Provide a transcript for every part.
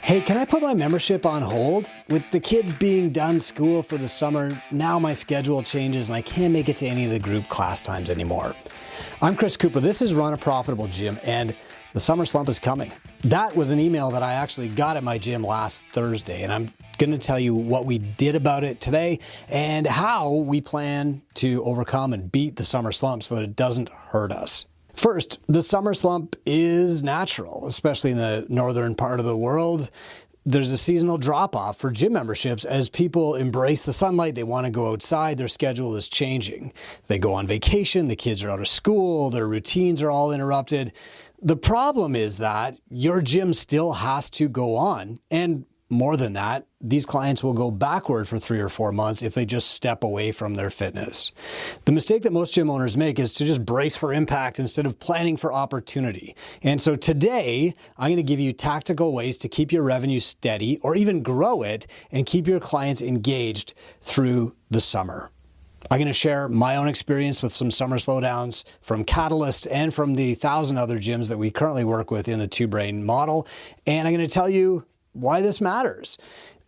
Hey, can I put my membership on hold? With the kids being done school for the summer, now my schedule changes and I can't make it to any of the group class times anymore. I'm Chris Cooper. This is Run a Profitable Gym, and the summer slump is coming. That was an email that I actually got at my gym last Thursday, and I'm going to tell you what we did about it today and how we plan to overcome and beat the summer slump so that it doesn't hurt us. First, the summer slump is natural, especially in the northern part of the world. There's a seasonal drop-off for gym memberships as people embrace the sunlight. They want to go outside. Their schedule is changing. They go on vacation. The kids are out of school. Their routines are all interrupted. The problem is that your gym still has to go on. And more than that, these clients will go backward for 3 or 4 months if they just step away from their fitness. The mistake that most gym owners make is to just brace for impact instead of planning for opportunity. And so today, I'm going to give you tactical ways to keep your revenue steady or even grow it and keep your clients engaged through the summer. I'm going to share my own experience with some summer slowdowns from Catalyst and from the 1,000 other gyms that we currently work with in the two-brain model. And I'm going to tell you why this matters.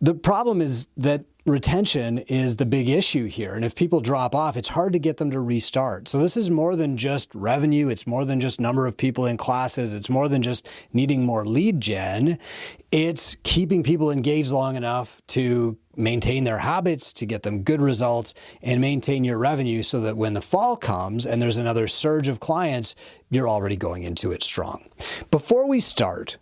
The problem is that retention is the big issue here. And if people drop off, it's hard to get them to restart. So this is more than just revenue. It's more than just number of people in classes. It's more than just needing more lead gen. It's keeping people engaged long enough to maintain their habits, to get them good results, and maintain your revenue so that when the fall comes and there's another surge of clients, you're already going into it strong. Before we start,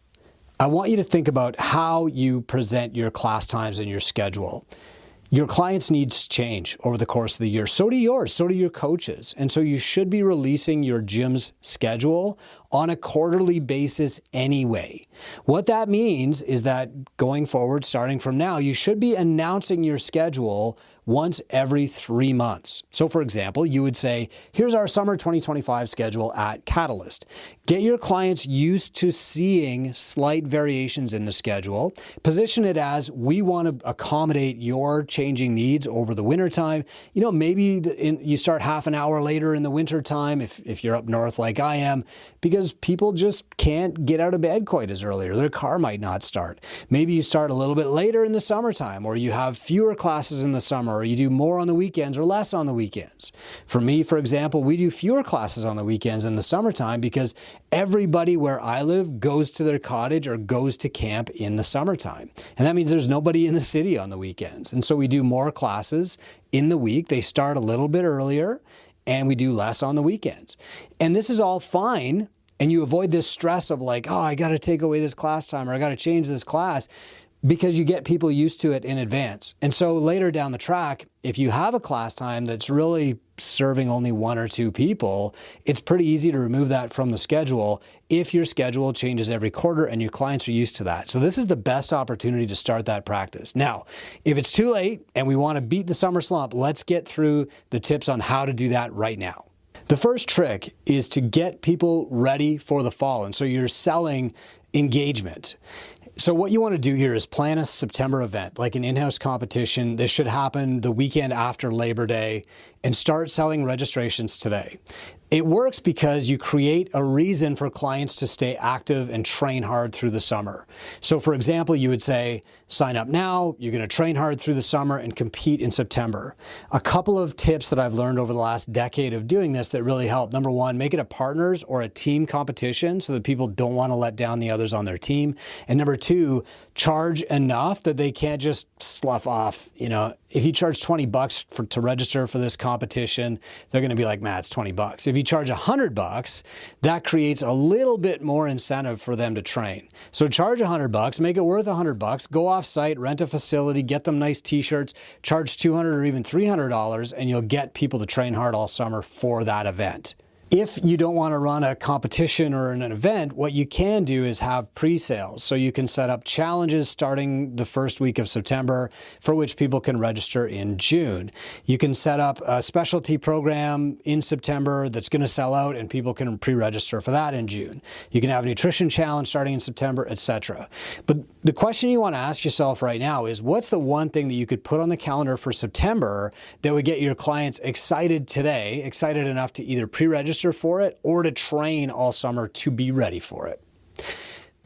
I want you to think about how you present your class times and your schedule. Your clients' needs change over the course of the year. So do yours, so do your coaches. And so you should be releasing your gym's schedule on a quarterly basis anyway. What that means is that going forward, starting from now, you should be announcing your schedule once every 3 months. So for example, you would say, here's our summer 2025 schedule at Catalyst. Get your clients used to seeing slight variations in the schedule. Position it as, we want to accommodate your changing needs over the wintertime. You know, maybe you start half an hour later in the wintertime if you're up north like I am, because people just can't get out of bed quite as early, or their car might not start. Maybe you start a little bit later in the summertime, or you have fewer classes in the summer, or you do more on the weekends or less on the weekends. For me, for example, we do fewer classes on the weekends in the summertime because everybody where I live goes to their cottage or goes to camp in the summertime. And that means there's nobody in the city on the weekends. And so we do more classes in the week. They start a little bit earlier, and we do less on the weekends. And this is all fine. And you avoid this stress of like, oh, I got to take away this class time, or I got to change this class, because you get people used to it in advance. And so later down the track, if you have a class time that's really serving only 1 or 2 people, it's pretty easy to remove that from the schedule if your schedule changes every quarter and your clients are used to that. So this is the best opportunity to start that practice. Now, if it's too late and we want to beat the summer slump, let's get through the tips on how to do that right now. The first trick is to get people ready for the fall. And so you're selling engagement. So what you want to do here is plan a September event, like an in-house competition. This should happen the weekend after Labor Day, and start selling registrations today. It works because you create a reason for clients to stay active and train hard through the summer. So for example, you would say, sign up now, you're going to train hard through the summer and compete in September. A couple of tips that I've learned over the last decade of doing this that really help. Number one, make it a partners or a team competition so that people don't want to let down the others on their team. And number two, charge enough that they can't just slough off. You know, if you charge $20 to register for this competition, they're going to be like, man, it's $20. If you charge $100, that creates a little bit more incentive for them to train. So charge $100, make it worth $100, go off site, rent a facility, get them nice t-shirts, charge $200 or even $300, and you'll get people to train hard all summer for that event. If you don't want to run a competition or an event, what you can do is have pre-sales. So you can set up challenges starting the first week of September for which people can register in June. You can set up a specialty program in September that's going to sell out and people can pre-register for that in June. You can have a nutrition challenge starting in September, etc. But the question you want to ask yourself right now is, what's the one thing that you could put on the calendar for September that would get your clients excited today, excited enough to either pre-register for it or to train all summer to be ready for it?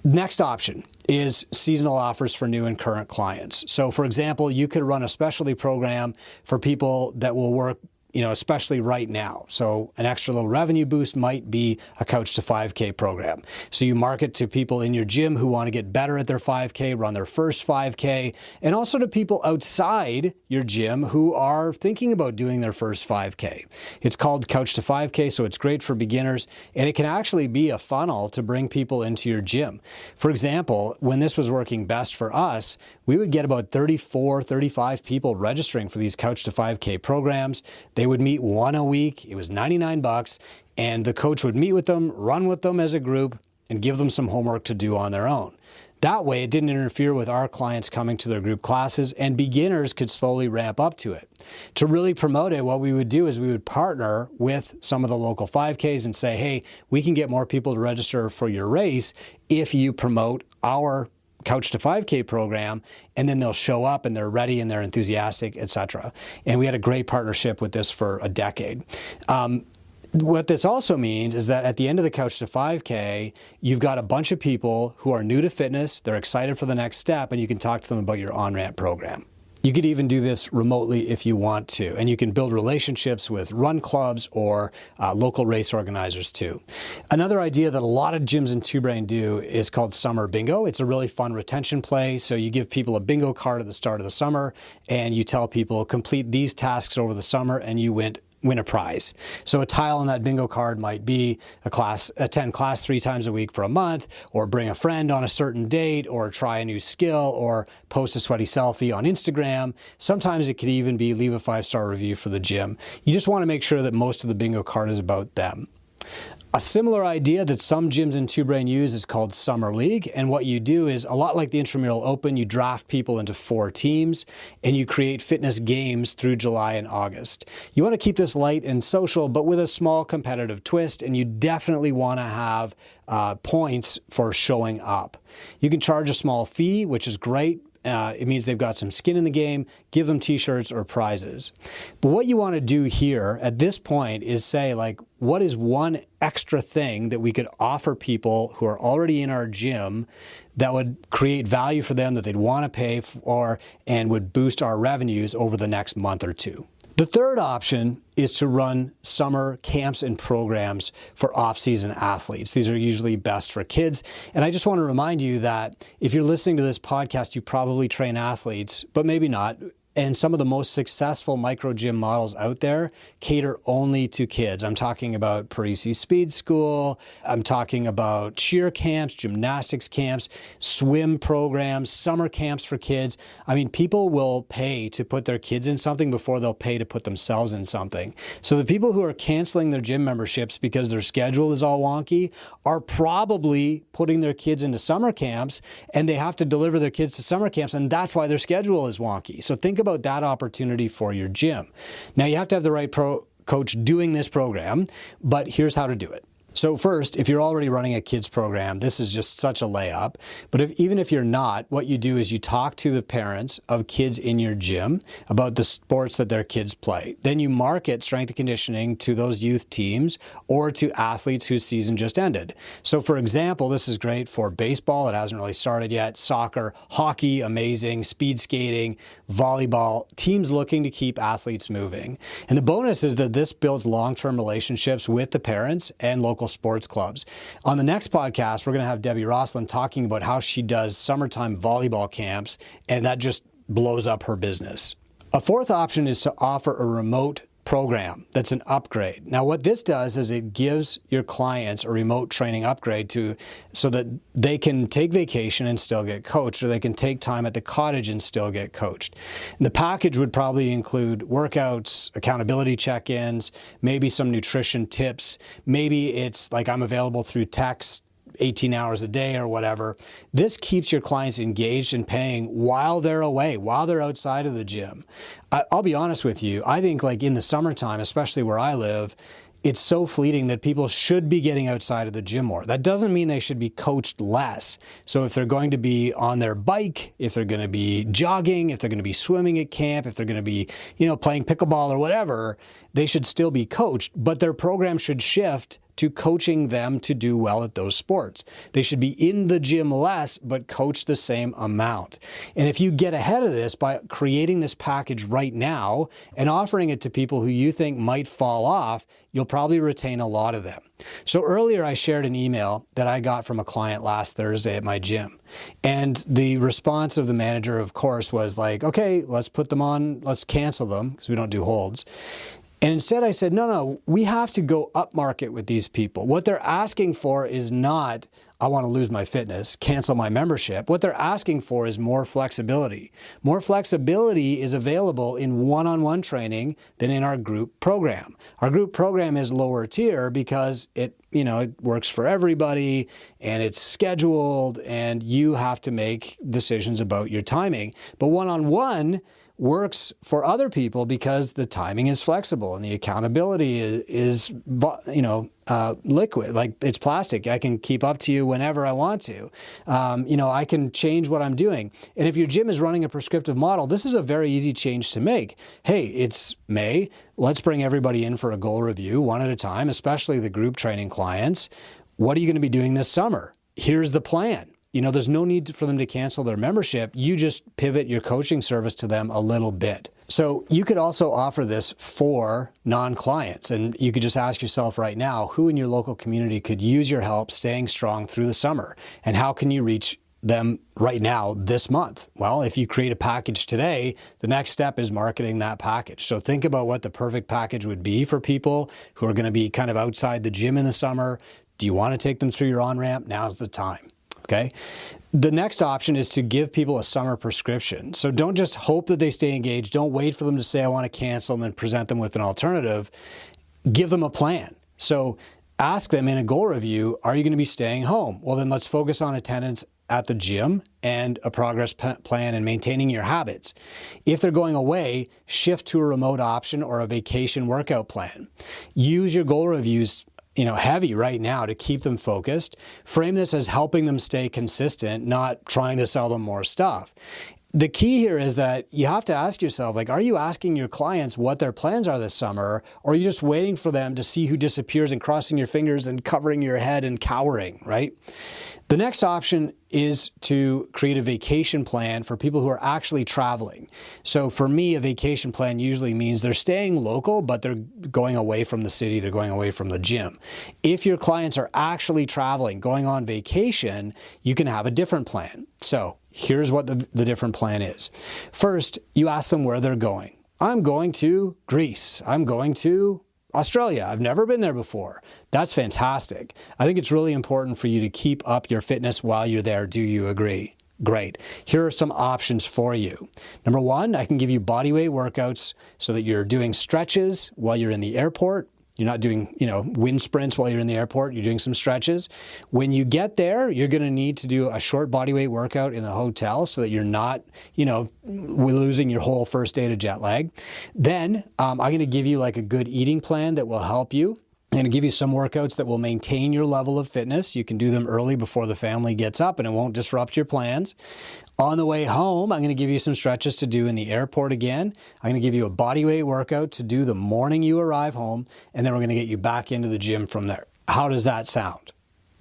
Next option is seasonal offers for new and current clients. So for example, you could run a specialty program for people that will work, especially right now. So an extra little revenue boost might be a Couch to 5K program. So you market to people in your gym who want to get better at their 5K, run their first 5K, and also to people outside your gym who are thinking about doing their first 5K. It's called Couch to 5K, so it's great for beginners, and it can actually be a funnel to bring people into your gym. For example, when this was working best for us, we would get about 34, 35 people registering for these Couch to 5K programs. They would meet one a week. It was $99, and the coach would meet with them, run with them as a group, and give them some homework to do on their own. That way, it didn't interfere with our clients coming to their group classes, and beginners could slowly ramp up to it. To really promote it, what we would do is we would partner with some of the local 5Ks and say, hey, we can get more people to register for your race if you promote our Couch to 5K program, and then they'll show up and they're ready and they're enthusiastic, etc. And we had a great partnership with this for a decade. What this also means is that at the end of the Couch to 5K, you've got a bunch of people who are new to fitness, they're excited for the next step, and you can talk to them about your on-ramp program. You could even do this remotely if you want to, and you can build relationships with run clubs or local race organizers too. Another idea that a lot of gyms in Two Brain do is called Summer Bingo. It's a really fun retention play. So you give people a bingo card at the start of the summer, and you tell people complete these tasks over the summer, and you win a prize. So a tile on that bingo card might be attend class 3 times a week for a month, or bring a friend on a certain date, or try a new skill, or post a sweaty selfie on Instagram. Sometimes it could even be leave a 5-star review for the gym. You just want to make sure that most of the bingo card is about them. A similar idea that some gyms in Two Brain use is called Summer League, and what you do is, a lot like the Intramural Open, you draft people into 4 teams, and you create fitness games through July and August. You want to keep this light and social, but with a small competitive twist, and you definitely want to have points for showing up. You can charge a small fee, which is great. It means they've got some skin in the game. Give them t-shirts or prizes. But what you want to do here at this point is say, like, what is one extra thing that we could offer people who are already in our gym that would create value for them, that they'd want to pay for, and would boost our revenues over the next month or two? The third option is to run summer camps and programs for off-season athletes. These are usually best for kids. And I just want to remind you that if you're listening to this podcast, you probably train athletes, but maybe not. And some of the most successful micro gym models out there cater only to kids. I'm talking about Parisi Speed School. I'm talking about cheer camps, gymnastics camps, swim programs, summer camps for kids. I mean, people will pay to put their kids in something before they'll pay to put themselves in something. So the people who are canceling their gym memberships because their schedule is all wonky are probably putting their kids into summer camps, and they have to deliver their kids to summer camps, and that's why their schedule is wonky. So think about that opportunity for your gym. Now, you have to have the right coach doing this program, but here's how to do it. So first, if you're already running a kids program, this is just such a layup. But even if you're not, what you do is you talk to the parents of kids in your gym about the sports that their kids play. Then you market strength and conditioning to those youth teams or to athletes whose season just ended. So for example, this is great for baseball. It hasn't really started yet. Soccer, hockey, amazing, speed skating, volleyball, teams looking to keep athletes moving. And the bonus is that this builds long-term relationships with the parents and local sports clubs. On the next podcast, we're going to have Debbie Rosslin talking about how she does summertime volleyball camps, and that just blows up her business. A fourth option is to offer a remote program that's an upgrade. Now, what this does is it gives your clients a remote training upgrade so that they can take vacation and still get coached, or they can take time at the cottage and still get coached. And the package would probably include workouts, accountability check-ins, maybe some nutrition tips. Maybe it's like I'm available through text 18 hours a day or whatever. This keeps your clients engaged and paying while they're away, while they're outside of the gym. I'll be honest with you. I think, like, in the summertime, especially where I live, it's so fleeting that people should be getting outside of the gym more. That doesn't mean they should be coached less. So if they're going to be on their bike, if they're going to be jogging, if they're going to be swimming at camp, if they're going to be, playing pickleball or whatever, they should still be coached, but their program should shift to coaching them to do well at those sports. They should be in the gym less, but coach the same amount. And if you get ahead of this by creating this package right now and offering it to people who you think might fall off, you'll probably retain a lot of them. So earlier I shared an email that I got from a client last Thursday at my gym. And the response of the manager, of course, was like, okay, let's put them on, let's cancel them because we don't do holds. And instead I said, no, we have to go up market with these people. What they're asking for is not, I want to lose my fitness, cancel my membership. What they're asking for is more flexibility. More flexibility is available in one-on-one training than in our group program. Our group program is lower tier because it works for everybody and it's scheduled and you have to make decisions about your timing. But one-on-one works for other people because the timing is flexible and the accountability is liquid, like it's plastic. I can keep up to you whenever I want to. I can change what I'm doing. And if your gym is running a prescriptive model, this is a very easy change to make. Hey, it's May. Let's bring everybody in for a goal review one at a time, especially the group training clients. What are you going to be doing this summer? Here's the plan. There's no need for them to cancel their membership. You just pivot your coaching service to them a little bit. So you could also offer this for non-clients. And you could just ask yourself right now, who in your local community could use your help staying strong through the summer? And how can you reach them right now this month? Well, if you create a package today, the next step is marketing that package. So think about what the perfect package would be for people who are going to be kind of outside the gym in the summer. Do you want to take them through your on-ramp? Now's the time. Okay. The next option is to give people a summer prescription. So don't just hope that they stay engaged. Don't wait for them to say, I want to cancel, and then present them with an alternative. Give them a plan. So ask them in a goal review, are you going to be staying home? Well, then let's focus on attendance at the gym and a progress plan and maintaining your habits. If they're going away, shift to a remote option or a vacation workout plan. Use your goal reviews heavy right now to keep them focused. Frame this as helping them stay consistent, not trying to sell them more stuff. The key here is that you have to ask yourself, are you asking your clients what their plans are this summer, or are you just waiting for them to see who disappears and crossing your fingers and covering your head and cowering, right? The next option is to create a vacation plan for people who are actually traveling. So for me, a vacation plan usually means they're staying local, but they're going away from the city, they're going away from the gym. If your clients are actually traveling, going on vacation, you can have a different plan. So here's what the different plan is. First, you ask them where they're going. I'm going to Greece. I'm going to Australia. I've never been there before. That's fantastic. I think it's really important for you to keep up your fitness while you're there. Do you agree? Great. Here are some options for you. Number one, I can give you bodyweight workouts so that you're doing stretches while you're in the airport. You're not doing, wind sprints while you're in the airport. You're doing some stretches. When you get there, you're going to need to do a short bodyweight workout in the hotel so that you're not, losing your whole first day to jet lag. Then I'm going to give you like a good eating plan that will help you. I'm going to give you some workouts that will maintain your level of fitness. You can do them early before the family gets up and it won't disrupt your plans. On the way home, I'm going to give you some stretches to do in the airport again. I'm going to give you a bodyweight workout to do the morning you arrive home, and then we're going to get you back into the gym from there. How does that sound?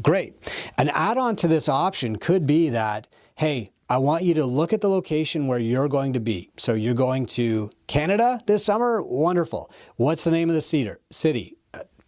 Great. An add-on to this option could be that, hey, I want you to look at the location where you're going to be. So you're going to Canada this summer? Wonderful. What's the name of the city?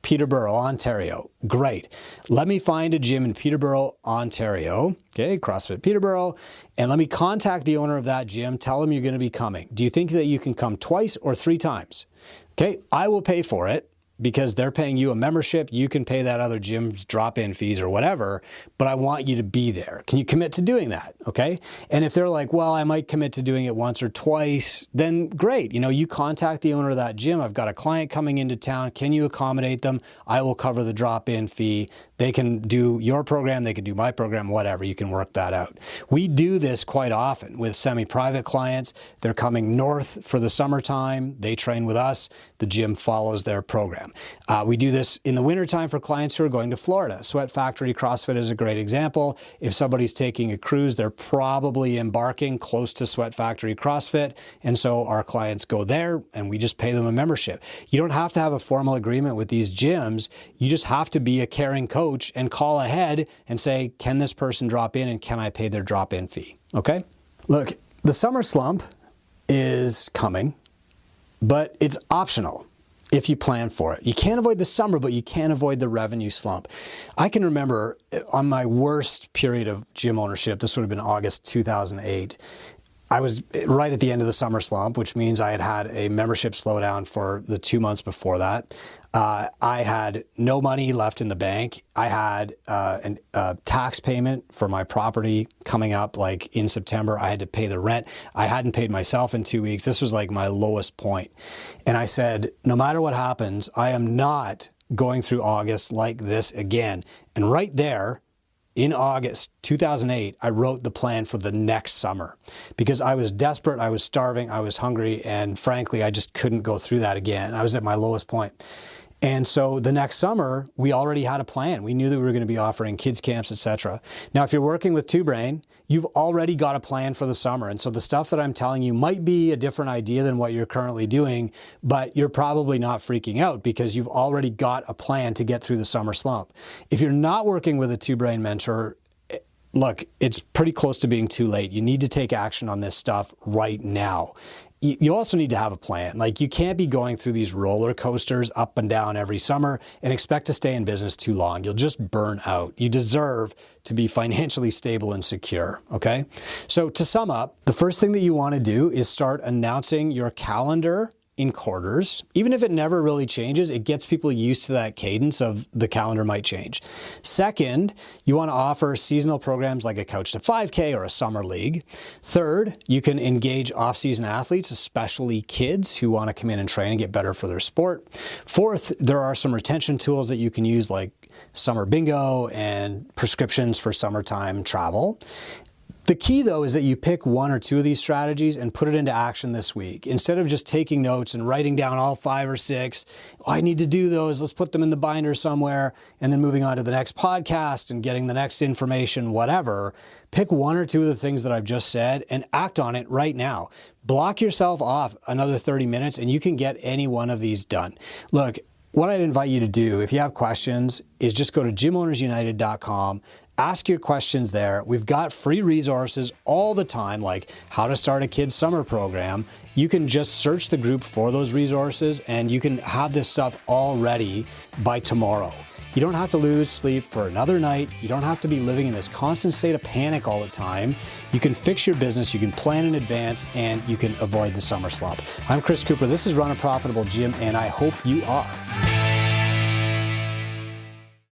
Peterborough, Ontario. Great. Let me find a gym in Peterborough, Ontario. Okay, CrossFit Peterborough. And let me contact the owner of that gym. Tell them you're going to be coming. Do you think that you can come twice or 3 times? Okay, I will pay for it because they're paying you a membership. You can pay that other gym's drop-in fees or whatever, but I want you to be there. Can you commit to doing that? Okay. And if they're like, well, I might commit to doing it once or twice, then great. You contact the owner of that gym. I've got a client coming into town. Can you accommodate them? I will cover the drop-in fee. They can do your program. They can do my program, whatever. You can work that out. We do this quite often with semi-private clients. They're coming north for the summertime. They train with us. The gym follows their program. program. We do this in the wintertime for clients who are going to Florida. Sweat Factory CrossFit is a great example. If somebody's taking a cruise, they're probably embarking close to Sweat Factory CrossFit, and so our clients go there and we just pay them a membership. You don't have to have a formal agreement with these gyms. You just have to be a caring coach and call ahead and say, can this person drop in and can I pay their drop-in fee? Okay? Look, the summer slump is coming, but it's optional if you plan for it. You can't avoid the summer, but you can't avoid the revenue slump. I can remember on my worst period of gym ownership, this would have been August 2008, I was right at the end of the summer slump, which means I had had a membership slowdown for the 2 months before that. I had no money left in the bank. I had a tax payment for my property coming up like in September. I had to pay the rent. I hadn't paid myself in 2 weeks. This was like my lowest point. And I said, no matter what happens, I am not going through August like this again. And right there, in August 2008, I wrote the plan for the next summer because I was desperate, I was starving, I was hungry, and frankly, I just couldn't go through that again. I was at my lowest point. And so the next summer, we already had a plan. We knew that we were going to be offering kids camps, etc. Now, if you're working with Two Brain, you've already got a plan for the summer. And so the stuff that I'm telling you might be a different idea than what you're currently doing, but you're probably not freaking out because you've already got a plan to get through the summer slump. If you're not working with a Two Brain mentor, look, it's pretty close to being too late. You need to take action on this stuff right now. You also need to have a plan. Like, you can't be going through these roller coasters up and down every summer and expect to stay in business too long. You'll just burn out. You deserve to be financially stable and secure, okay? So to sum up, the first thing that you want to do is start announcing your calendar in quarters. Even if it never really changes, it gets people used to that cadence of the calendar might change. Second, you want to offer seasonal programs like a Couch to 5K or a summer league. Third, you can engage off-season athletes, especially kids who want to come in and train and get better for their sport. Fourth, there are some retention tools that you can use like summer bingo and prescriptions for summertime travel. The key, though, is that you pick one or two of these strategies and put it into action this week. Instead of just taking notes and writing down all 5 or 6, I need to do those, let's put them in the binder somewhere, and then moving on to the next podcast and getting the next information, whatever. Pick one or two of the things that I've just said and act on it right now. Block yourself off another 30 minutes and you can get any one of these done. Look, what I'd invite you to do, if you have questions, is just go to gymownersunited.com. Ask your questions there. We've got free resources all the time, like how to start a kid's summer program. You can just search the group for those resources and you can have this stuff all ready by tomorrow. You don't have to lose sleep for another night. You don't have to be living in this constant state of panic all the time. You can fix your business, you can plan in advance, and you can avoid the summer slump. I'm Chris Cooper. This is Run a Profitable Gym, and I hope you are.